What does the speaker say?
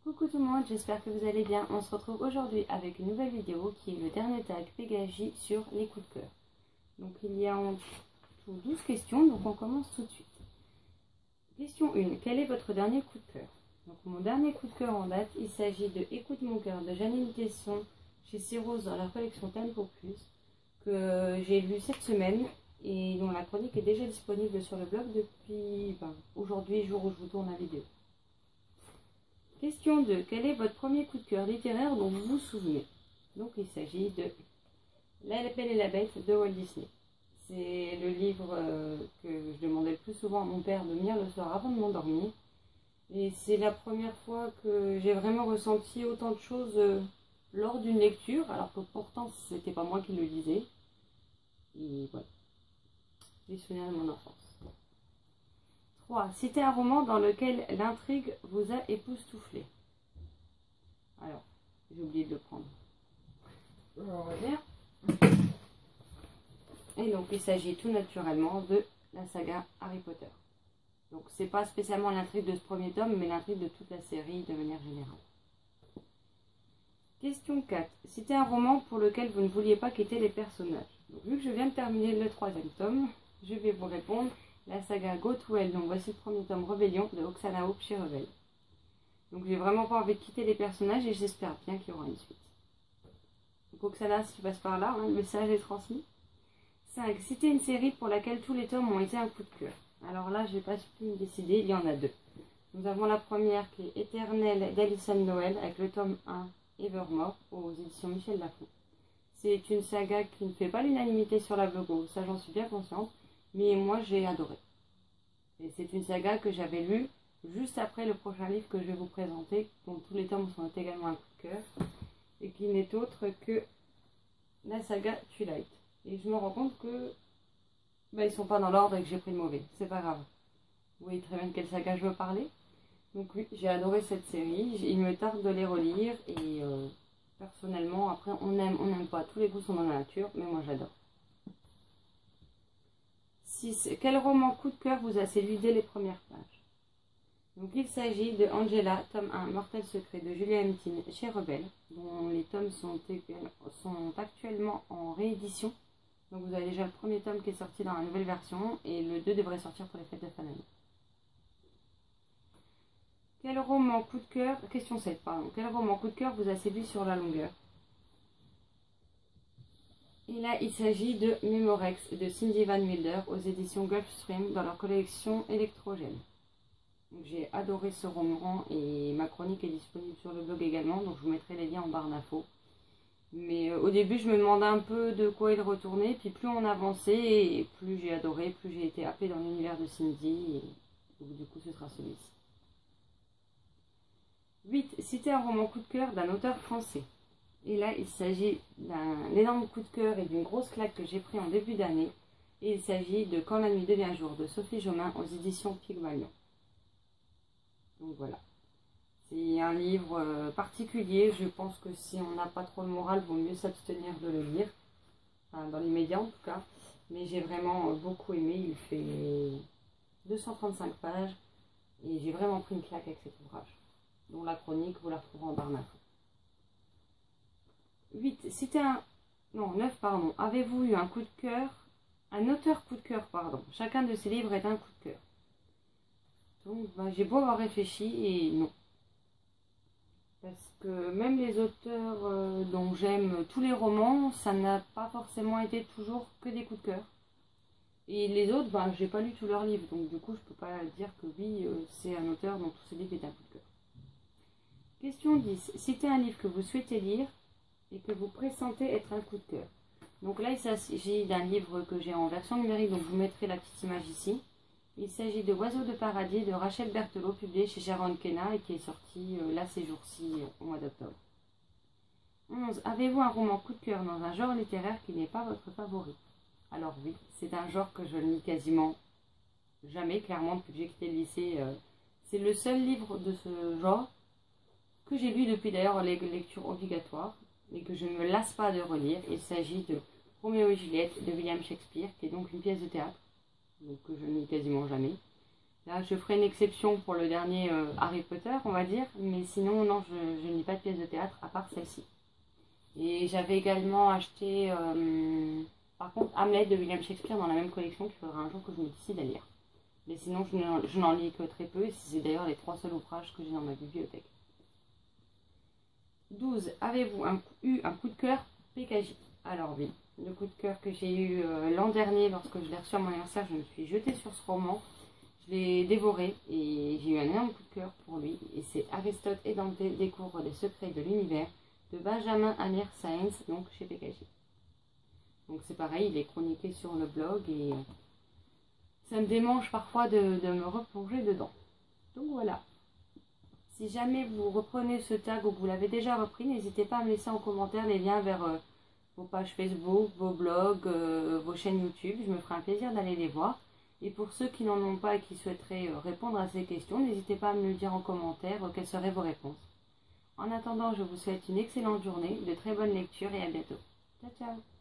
Coucou tout le monde, j'espère que vous allez bien. On se retrouve aujourd'hui avec une nouvelle vidéo qui est le dernier tag Pégagie sur les coups de cœur. Donc il y a en tout 12 questions, donc on commence tout de suite. Question 1. Quel est votre dernier coup de cœur? Donc mon dernier coup de cœur en date, il s'agit de Écoute mon cœur de Janine Tesson chez Cyrose dans leur collection Tempo Plus, que j'ai lu cette semaine et dont la chronique est déjà disponible sur le blog depuis aujourd'hui, jour où je vous tourne la vidéo. Question 2. Quel est votre premier coup de cœur littéraire dont vous vous souvenez? Donc il s'agit de La Belle et la Bête de Walt Disney. C'est le livre que je demandais le plus souvent à mon père de lire le soir avant de m'endormir. Et c'est la première fois que j'ai vraiment ressenti autant de choses lors d'une lecture, alors que pourtant c'était pas moi qui le lisais. Et voilà. Les souvenirs de mon enfance. 3. Citez un roman dans lequel l'intrigue vous a époustouflé. Alors, j'ai oublié de le prendre. Je vais revenir. Et donc, il s'agit tout naturellement de la saga Harry Potter. Donc, c'est pas spécialement l'intrigue de ce premier tome, mais l'intrigue de toute la série de manière générale. Question 4. Citez un roman pour lequel vous ne vouliez pas quitter les personnages. Donc, vu que je viens de terminer le 3e tome, je vais vous répondre. La saga Go To Hell, donc voici le premier tome Rébellion de Oksana Hope chez Rebelle. Donc j'ai vraiment pas envie de quitter les personnages et j'espère bien qu'il y aura une suite. Donc Oksana, si tu passes par là, le message est transmis. 5. Citer une série pour laquelle tous les tomes ont été un coup de cœur. Alors là, je n'ai pas pu me décider, il y en a deux. Nous avons la première qui est Éternelle d'Alison Noël avec le tome 1 Evermore aux éditions Michel Lafon. C'est une saga qui ne fait pas l'unanimité sur la blogo, ça j'en suis bien consciente. Mais moi j'ai adoré. Et c'est une saga que j'avais lue juste après le prochain livre que je vais vous présenter, dont tous les tomes sont également un coup de cœur, et qui n'est autre que la saga Twilight. Et je me rends compte que ils sont pas dans l'ordre et que j'ai pris le mauvais. C'est pas grave. Vous voyez très bien de quelle saga je veux parler. Donc oui, j'ai adoré cette série. Il me tarde de les relire et personnellement, après on n'aime pas. Tous les goûts sont dans la nature, mais moi j'adore. 6. Quel roman coup de cœur vous a séduit dès les premières pages? Donc il s'agit de Angela, tome 1, Mortel Secret de Julia Hemptin chez Rebelle, dont les tomes sont actuellement en réédition. Donc vous avez déjà le premier tome qui est sorti dans la nouvelle version et le 2 devrait sortir pour les fêtes de fin d'année. Quel roman coup de cœur, question 7, pardon. Quel roman coup de cœur vous a séduit sur la longueur? Et là, il s'agit de Memorex de Cindy Van Wilder aux éditions Gulfstream dans leur collection électrogène. J'ai adoré ce roman et ma chronique est disponible sur le blog également, donc je vous mettrai les liens en barre d'infos. Mais au début, je me demandais un peu de quoi il retournait, puis plus on avançait, et plus j'ai adoré, plus j'ai été happée dans l'univers de Cindy, et donc, du coup ce sera celui-ci. 8. Citer un roman coup de cœur d'un auteur français. Et là, il s'agit d'un énorme coup de cœur et d'une grosse claque que j'ai pris en début d'année. Et il s'agit de Quand la nuit devient jour de Sophie Jomain aux éditions Pygmalion. Donc voilà. C'est un livre particulier. Je pense que si on n'a pas trop le moral, il vaut mieux s'abstenir de le lire. Enfin, dans l'immédiat en tout cas. Mais j'ai vraiment beaucoup aimé. Il fait 235 pages. Et j'ai vraiment pris une claque avec cet ouvrage. Dont la chronique, vous la retrouverez en barre d'infos. 8. Citez un... Non, 9, pardon. Avez-vous eu un coup de cœur? Un auteur coup de cœur, pardon. Chacun de ces livres est un coup de cœur. Donc, j'ai beau avoir réfléchi et non. Parce que même les auteurs dont j'aime tous les romans, ça n'a pas forcément été toujours que des coups de cœur. Et les autres, j'ai pas lu tous leurs livres. Donc, du coup, je peux pas dire que oui, c'est un auteur dont tous ces livres est un coup de cœur. Question 10. Citez un livre que vous souhaitez lire et que vous pressentez être un coup de cœur. Donc là, il s'agit d'un livre que j'ai en version numérique, donc je vous mettrai la petite image ici. Il s'agit de Oiseaux de paradis de Rachel Berthelot, publié chez Sharon Kenna et qui est sorti là ces jours-ci au mois d'octobre. 11. Avez-vous un roman coup de cœur dans un genre littéraire qui n'est pas votre favori? Alors oui, c'est un genre que je ne lis quasiment jamais, clairement, depuis que j'ai quitté le lycée. C'est le seul livre de ce genre que j'ai lu depuis d'ailleurs les lectures obligatoires. Et que je ne me lasse pas de relire. Il s'agit de Roméo et Juliette de William Shakespeare, qui est donc une pièce de théâtre, donc que je ne lis quasiment jamais. Là, je ferai une exception pour le dernier Harry Potter, on va dire. Mais sinon, non, je ne lis pas de pièces de théâtre à part celle-ci. Et j'avais également acheté, par contre, Hamlet de William Shakespeare dans la même collection qu'il faudra un jour que je me décide à lire. Mais sinon, je n'en lis que très peu. Et c'est d'ailleurs les 3 seuls ouvrages que j'ai dans ma bibliothèque. 12. Avez-vous eu un coup de cœur PKJ? Alors oui, le coup de cœur que j'ai eu l'an dernier lorsque je l'ai reçu à mon anniversaire, je me suis jetée sur ce roman. Je l'ai dévoré et j'ai eu un énorme coup de cœur pour lui. Et c'est Aristote et Dante découvrent les secrets de l'univers de Benjamin Amir Sáenz, donc chez PKJ. Donc c'est pareil, il est chroniqué sur le blog et ça me démange parfois de me replonger dedans. Donc voilà. Si jamais vous reprenez ce tag ou que vous l'avez déjà repris, n'hésitez pas à me laisser en commentaire les liens vers vos pages Facebook, vos blogs, vos chaînes YouTube. Je me ferai un plaisir d'aller les voir. Et pour ceux qui n'en ont pas et qui souhaiteraient répondre à ces questions, n'hésitez pas à me le dire en commentaire quelles seraient vos réponses. En attendant, je vous souhaite une excellente journée, de très bonnes lectures et à bientôt. Ciao, ciao!